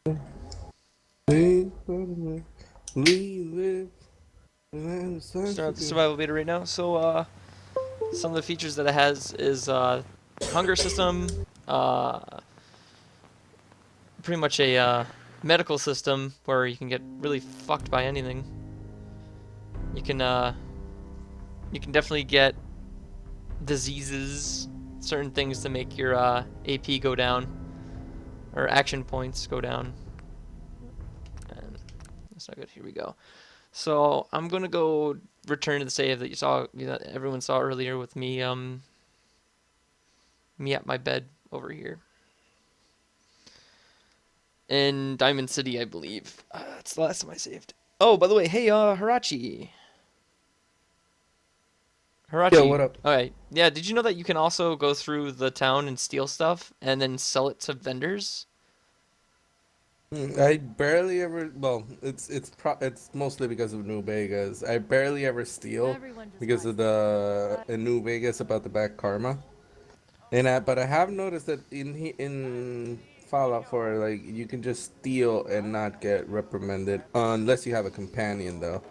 We live in the Starting out the sunshine. survival beta right now. So, some of the features that it has is hunger system, uh, pretty much a medical system where you can get really fucked by anything. You can uh, you can definitely get diseases, certain things to make your AP go down or action points go down. And that's not good. Here we go. So I'm gonna go return to the save that that everyone saw earlier with me, me at my bed over here in Diamond City, I believe. That's the last time I saved. Oh, by the way, hey, Hirachi. Yeah, what Hirachi. up? Alright. Yeah, did you know that you can also go through the town and steal stuff and then sell it to vendors? I barely ever. Well, it's mostly because of New Vegas. I barely ever steal Everyone just because buys of stuff from me. the in New Vegas about the bad karma. But I have noticed that in Fallout 4, like you can just steal and not get reprimanded unless you have a companion though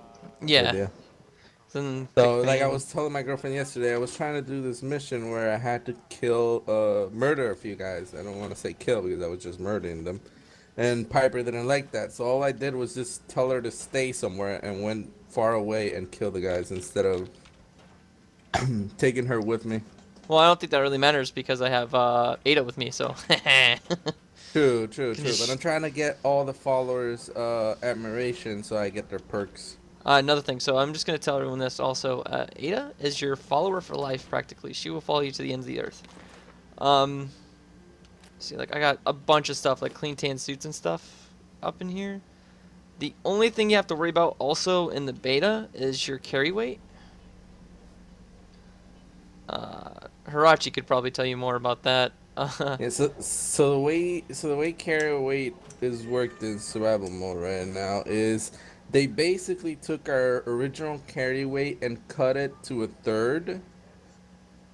with Yeah. you. Then pick So, like I companion. was telling my girlfriend yesterday, I was trying to do this mission where I had to murder a few guys. I don't want to say kill because I was just murdering them. And Piper didn't like that. So all I did was just tell her to stay somewhere and went far away and kill the guys instead of taking her with me. Well, I don't think that really matters because I have Ada with me, so True, true, can true. But I'm just trying to get all the followers admiration so I get their perks. another thing. So I'm just gonna tell everyone this also. Ada is your follower for life, practically. She will follow you to the end of the earth. Um, see, like I got a bunch of stuff like clean tan suits and stuff up in here. The only thing you have to worry about also in the beta is your carry weight. Hirachi could probably tell you more about that. Yeah, so the way carry weight is worked in survival mode right now is they basically took our original carry weight and cut it to a third.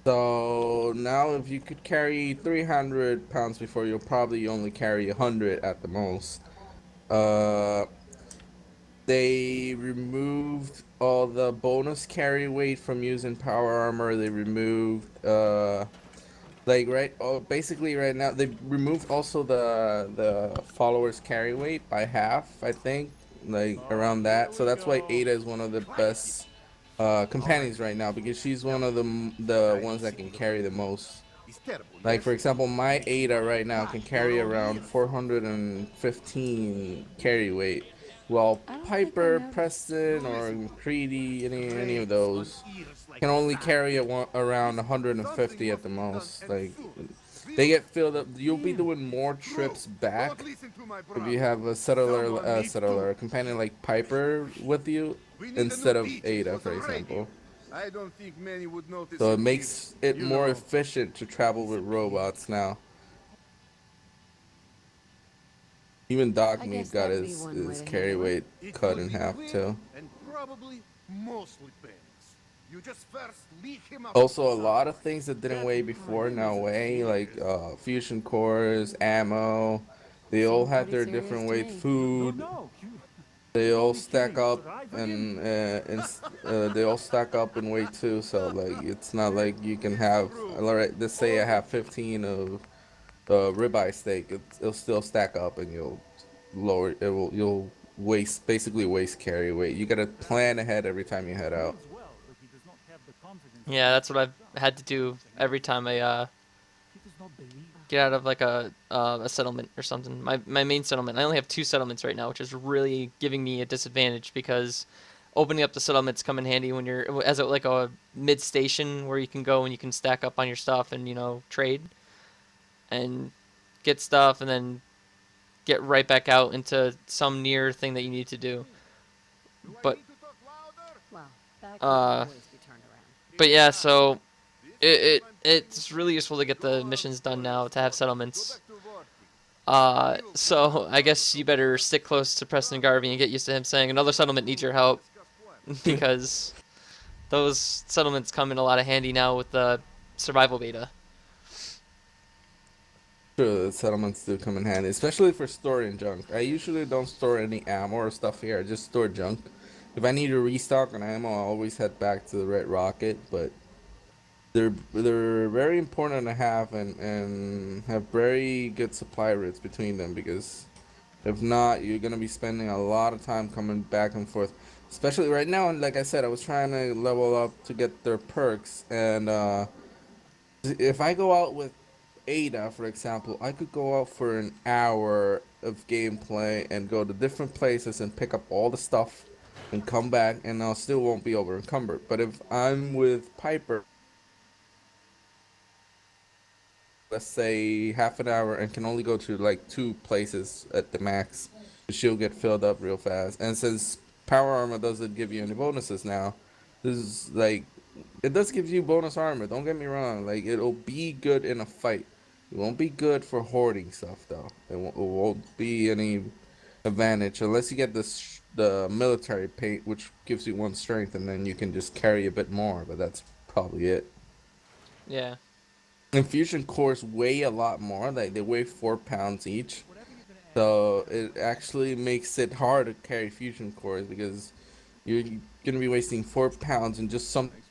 So now if you could carry 300 pounds before, you'll probably only carry 100 at the most. Uh, they removed all the bonus carry weight from using power armor. They removed like right oh basically right now they removed also the followers carry weight by half, I think, like around that. So that's why Ada is one of the best companions right now because she's one of the ones that can carry the most. Like for example, my Ada right now can carry around 415 carry weight, while I don't think I Piper, noticed. Preston, or Creedy, any of those can only carry around 150 at the most. Like they get filled up. You'll be doing more trips back if you have a companion like Piper with you instead of Ada, for example. I don't think many would notice So it it here. makes it You more know, efficient to travel with robots now. Even I Dogmeat guess got that'd be his, one way his to carry handle it. weight it cut will in be half quick too. and probably mostly painless. You just first lead him up to Also, a some lot of point. things that didn't That weigh before then now isn't weigh, like serious. fusion cores, ammo. They all Seemed had pretty their serious different to weight. me. Food. They all stack up and they all stack up in weight too. So like, it's not like you can It's have. true. All right, let's say All I the have 15 of ribeye steak. It'll still stack up, and you'll lower. You'll basically waste carry weight. You gotta plan ahead every time you head out. Yeah, that's what I've had to do every time I get out of like a settlement or something. My main settlement. I only have two settlements right now, which is really giving me a disadvantage because opening up the settlements come in handy when you're as like a mid station where you can go and you can stack up on your stuff and trade and get stuff and then get right back out into some near thing that you need to do. Do I But need to talk louder? Well, that can uh always be turned around. but yeah, so This it time it's really useful to get the don't missions done spoil the now to have story. Go settlements. back to working. We'll figure So out I how to guess you better survive. stick close to Preston Garvey and get used to him saying another settlement needs your Tomorrow we'll help discuss plans. because those settlements come in a lot of handy now with the survival beta. True, the settlements do come in handy, especially for storing junk. I usually don't store any ammo or stuff here. I just store junk. If I need to restock on ammo, I always head back to the Red Rocket. But they're very important to have and have very good supply routes between them because if not, you're gonna be spending a lot of time coming back and forth. Especially right now, and like I said, I was trying to level up to get their perks, and if I go out with Ada, for example, I could go out for an hour of gameplay and go to different places and pick up all the stuff and come back, and I still won't be over encumbered. But if I'm with Piper, let's say half an hour and can only go to like 2 places at the max, she'll get filled up real fast. And since power armor doesn't give you any bonuses now, this is like it does give you bonus armor. Don't get me wrong. Like it'll be good in a fight. It won't be good for hoarding stuff though. It won't be any advantage unless you get the military paint, which gives you 1 strength, and then you can just carry a bit more. But that's probably it. Yeah. Infusion cores weigh a lot more. Like they weigh 4 pounds each, so it actually makes it hard to carry fusion cores because you're gonna be wasting 4 pounds in just something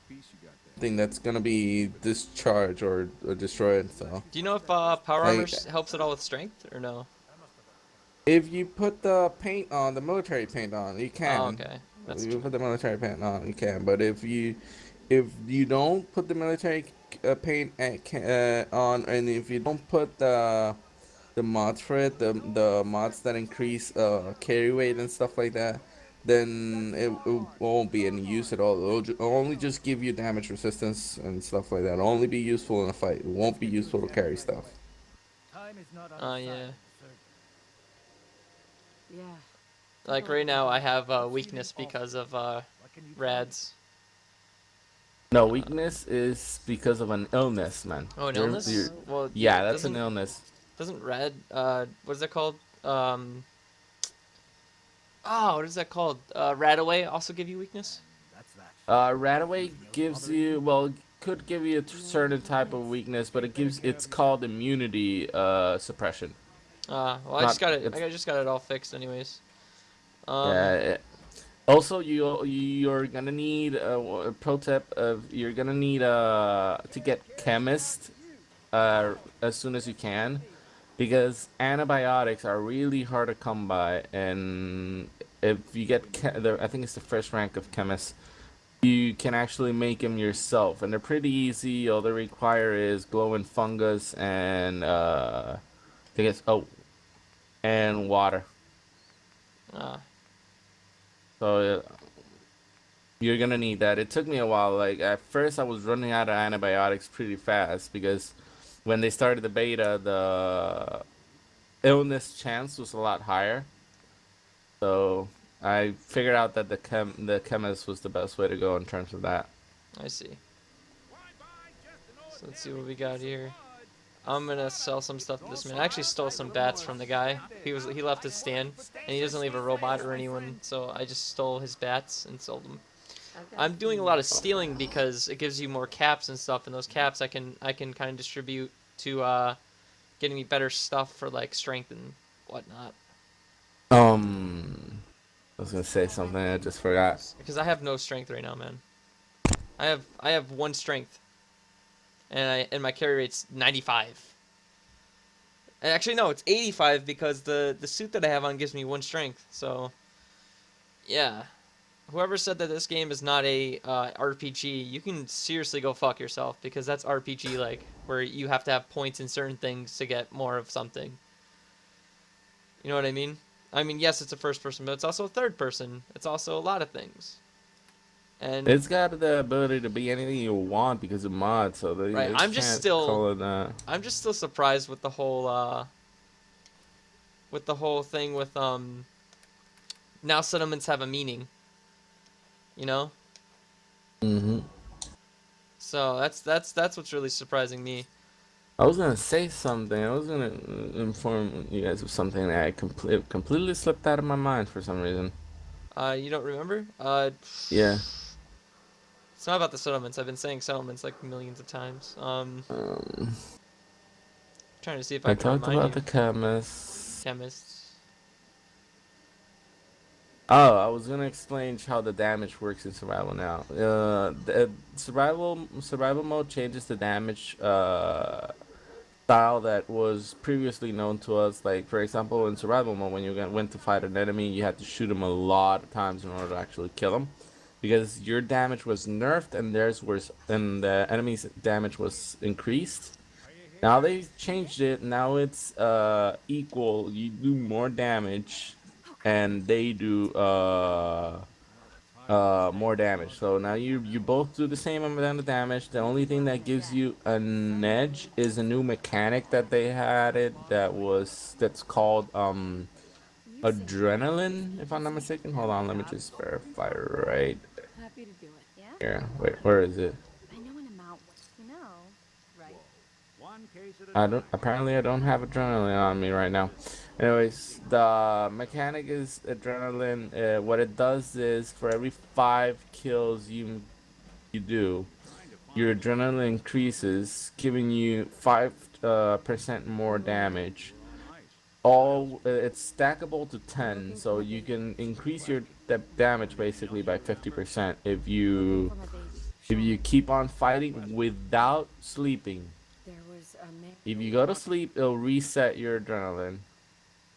that's gonna be discharged or destroyed. So Do you know if power armor like helps at all with strength or no? if you put the paint on, the military paint on, you Oh, can. okay. That's If you true. put the military paint on, you can. But if you don't put the military paint on, and if you don't put the mods for it, the mods that increase carry weight and stuff like that, then it won't be any use at all. It'll only just give you damage resistance and stuff like that. It'll only be useful in a fight. It won't be useful to carry stuff. Yeah. Yeah. Like right now, I have weakness because of rads. No, weakness is because of an illness, man. Oh, an You're- illness? you're- Well, yeah, that's an doesn't illness. doesn't rad what is that called? What is that called? Radaway also give you weakness? Radaway gives you, well, could give you a certain type of weakness, but it's called immunity suppression. Well, I just got it. It's- I just got it all fixed, anyways. Yeah. Also, you're gonna need a pro tip of you're gonna need to get chemist as soon as you can, because antibiotics are really hard to come by, and if you get I think it's the first rank of chemist, you can actually make them yourself, and they're pretty easy. All they require is glowing fungus and I think it's and water. Uh, So you're gonna need that. It took me a while. Like at first, I was running out of antibiotics pretty fast because when they started the beta, the illness chance was a lot higher. So I figured out that the chemist was the best way to go in terms of that. I see. So let's see what we got here. I'm gonna sell some stuff to this man. I actually stole some bats from the guy. He left his stand, and he doesn't leave a robot or anyone. So I just stole his bats and sold them. I'm doing a lot of stealing because it gives you more caps and stuff, and those caps I can kind of distribute to getting me better stuff for like strength and whatnot. I was gonna say something, I just forgot. Because I have no strength right now, man. I have 1 strength, and my carry rate's 95. And actually, no, it's 85 because the suit that I have on gives me 1 strength. So, yeah. Whoever said that this game is not a RPG, you can seriously go fuck yourself, because that's RPG like, where you have to have points in certain things to get more of something. You know what I mean? I mean, yes, it's a first person, but it's also a third person. It's also a lot of things. And It's got the ability to be anything you want because of mods, so they Right, they I'm just can't still- call it that. I'm just still surprised with the whole thing with now settlements have a meaning. You know? Mm-hmm. So that's what's really surprising me. I was gonna say something. I was gonna inform you guys of something that I completely slipped out of my mind for some reason. You don't remember? Yeah. It's not about the settlements. I've been saying settlements like millions of times. Trying Trying to see if I I can talked remind about you. the chemists. Chemists. Oh, I was gonna explain how the damage works in survival now. The survival mode changes the damage style that was previously known to us. Like for example, in survival mode, when you went to fight an enemy, you had to shoot him a lot of times in order to actually kill him, because your damage was nerfed and theirs was, and the enemy's damage was increased. Now they changed it. Now it's equal. You do more damage, and they do more damage. So now you both do the same amount of damage. The only thing that gives you an edge is a new mechanic that they had it that's called adrenaline, if I'm not mistaken. Hold on, let me just verify right Happy to do it. Yeah? here. Wait, where is it? I know an amount. You know, right? One case at a I time. don't. Apparently, I don't have adrenaline on me right now. Anyways, the mechanic is adrenaline. What it does is for every 5 kills you do, your adrenaline increases, giving you 5% more damage. It's stackable to 10, so you can increase your damage basically by 50% From a baby. if you keep on fighting without sleeping. There was a man. If you go to sleep, it'll reset your adrenaline.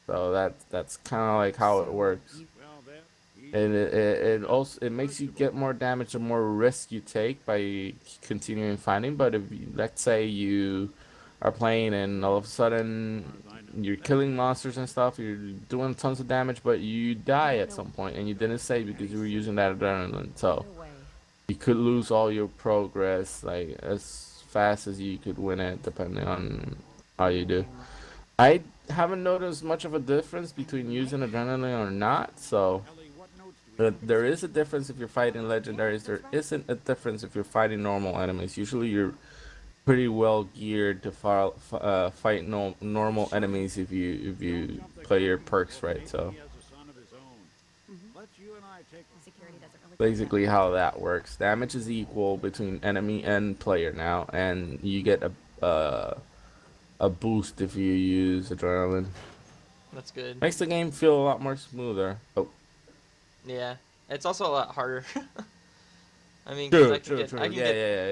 So that's kind of like how it works. Well, there. And it also it makes you get more damage the more risk you take by continuing fighting. But if you, let's say you are playing and all of a sudden you're killing monsters and stuff, you're doing tons of damage, but you die at some point and you didn't save because you were using that adrenaline. So No way. you could lose all your progress like as fast as you could win it, depending on how you do. I haven't noticed much of a difference between using adrenaline or not, so Ellie, what notes do we there is a difference if you're fighting legendaries. There isn't a difference if you're fighting normal enemies. Usually you're pretty well geared to fight normal enemies if you play your perks right. So He has a son of his own. Let's you and I take Security doesn't really. basically how that works. Damage is equal between enemy and player now, and you get a boost if you use adrenaline. That's good. Makes the game feel a lot more smoother. Oh, Yeah. It's also a lot harder. I mean, 'cause I can true. get Yeah,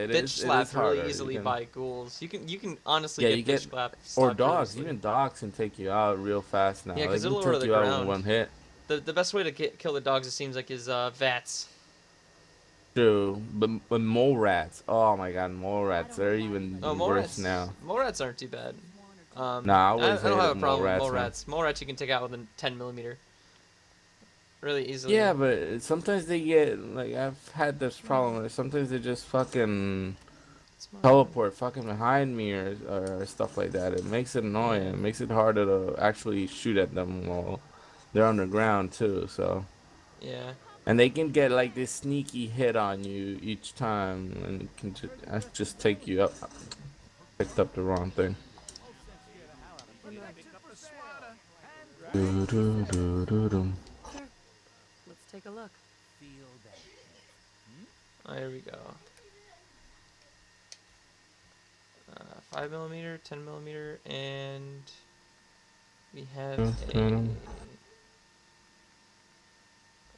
it bitch is slapped harder. really easily by ghouls. You can honestly Yeah, get you bitch get slapped. or slapped really dogs. easily. Even dogs can take you out real fast now. Yeah, 'cause They it'll can lower take the you out ground. with one hit. The best way to kill the dogs, it seems like, is VATS. True, but mole rats. Oh my god, mole rats. They're even Oh, mole worse rats. now. Mole rats aren't too bad. Nah, I I always don't hated have a problem with rats, mole man. rats. Mole rats you can take out with a 10 millimeter, really easily. Yeah, but sometimes they get like I've had this problem where sometimes they just fucking Smart. teleport fucking behind me or stuff like that. It makes it annoying. It makes it harder to actually shoot at them while they're underground too. So Yeah. and they can get like this sneaky hit on you each time and it can just take you up. Picked up the wrong thing. Do-do-do-do-dum. Sure. Let's take a look. Oh, here we go. 5 millimeter, 10 millimeter, and we have a.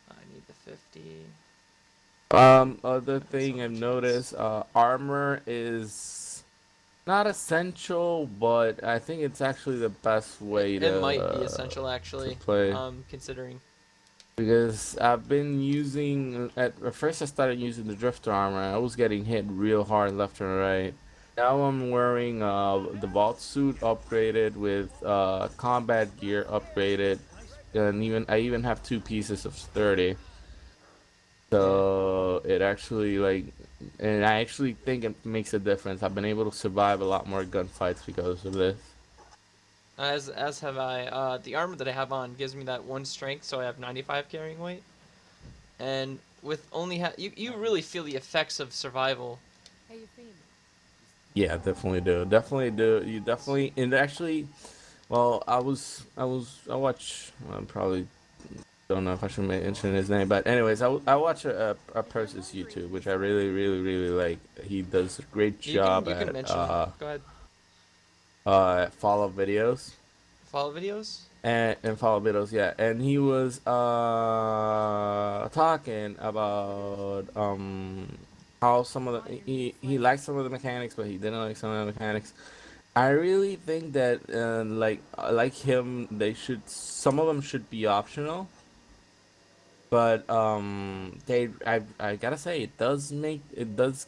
I need the 50. Other thing I've noticed, armor is not essential, but I think it's actually the best way It might be essential to actually. play. Considering. Because I've been using at first I started using the drifter armor. I was getting hit real hard left and right. Now I'm wearing the vault suit upgraded with combat gear upgraded, and I even have 2 pieces of sturdy. So it actually and I actually think it makes a difference. I've been able to survive a lot more gunfights because of this. As have I. The armor that I have on gives me that 1 strength, so I have 95 carrying weight. And with only you really feel the effects of survival. How you feeling? Yeah, definitely do. Definitely do. You definitely and actually, well, I watch. I probably don't know if I should mention his name, but anyways, I watch a person's YouTube, which I really like. He does a great job You can at mention. Go ahead. follow videos. Follow videos? And follow videos, yeah. And he was talking about how some of the he liked some of the mechanics, but he didn't like some of the mechanics. I really think that like him, they should some of them should be optional. But I gotta say it does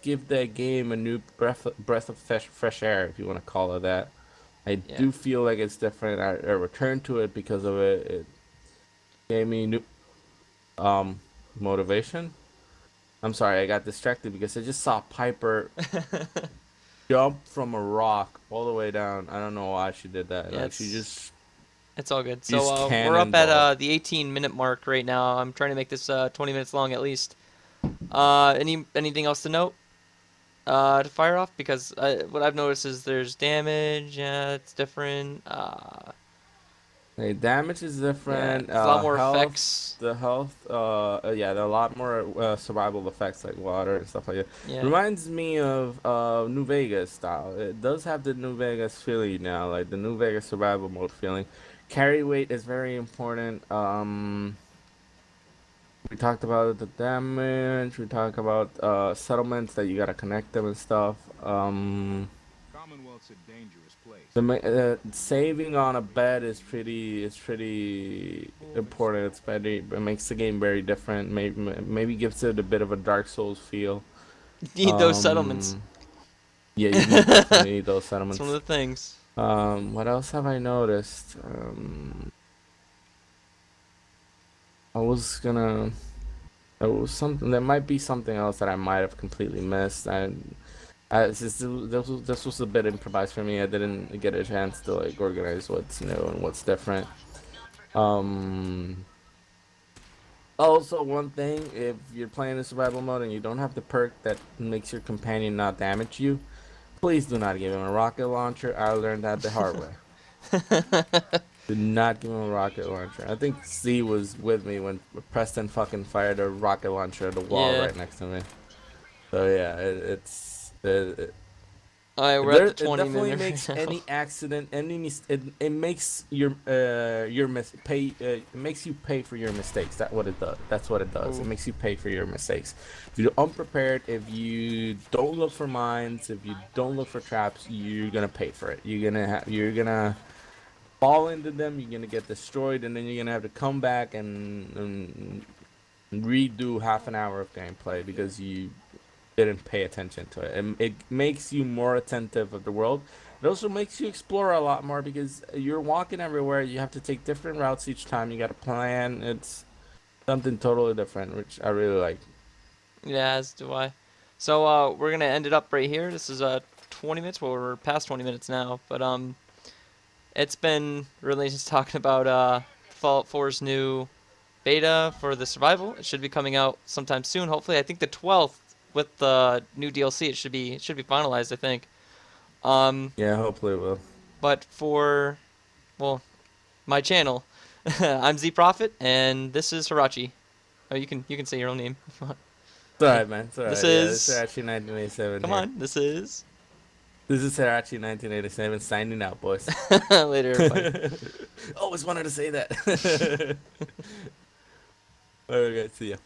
give that game a new breath of fresh air, if you want to call it that. I Yeah. do feel like it's different. I returned to it because of it. It gave me new um motivation. I'm sorry, I got distracted because I just saw Piper jump from a rock all the way down. I don't know why she did that. Yeah, Like she just it's all good. she just So we're up at cannonballed. the 18-minute mark right now. I'm trying to make this 20 minutes long at least. Anything else to note? To fire off, because what I've noticed is there's damage. Yeah, it's different. Hey, damage is Yeah, different. there's a lot more Health, effects. the health. Yeah, there are a lot more survival effects like water and stuff like that. Yeah, Reminds me of New Vegas style. It does have the New Vegas feeling now, like the New Vegas survival mode feeling. Carry weight is very important. We talked about the damage. We talked about settlements that you gotta connect them and stuff. Commonwealth's a dangerous place. Saving on a bed is pretty important. It makes the game very different. Maybe gives it a bit of a Dark Souls feel. you need those settlements. Um, yeah, you need definitely need those It's one of settlements. the things. What else have I noticed? I was gonna. There was something. There might be something else that I might have completely missed. This was a bit improvised for me. I didn't get a chance to like organize what's new and what's different. Um, Also, one thing, if you're playing the survival mode and you don't have the perk that makes your companion not damage you, please do not give him a rocket launcher. I learned that the hard way. Do not give him a rocket launcher. I think Z was with me when Preston fucking fired a rocket launcher at the wall Yeah. right next to me. So yeah, All right, we're at the it 20 definitely minute makes right now. any accident, it makes it makes you pay for your mistakes. That's what it does. That's what it does. Ooh. It makes you pay for your mistakes. If you're unprepared, if you don't look for mines, if you don't look for traps, you're gonna pay for it. You're gonna fall into them. You're gonna get destroyed, and then you're gonna have to come back and redo half an hour of gameplay because you didn't pay attention to it. And it makes you more attentive of the world. It also makes you explore a lot more because you're walking everywhere. You have to take different routes each time. You got to plan. It's something totally different, which I really like. Yeah, as do I. So we're gonna end it up right here. This is 20 minutes. Well, we're past 20 minutes now, but it's been really just talking about Fallout 4's new beta for the survival. It should be coming out sometime soon. Hopefully, I think the 12th with the new DLC. It should be finalized. I think. Yeah, hopefully it will. But for well, my channel, I'm Z Prophet, and this is Hirachi. Oh, you can say your own name if you want. It's alright, man. It's alright. This Yeah, this is is Hirachi 1987 come here. on. This is This is Hirachi 1987 signing out, boys. later, everybody. Always wanted to say that. Alright, guys. See ya.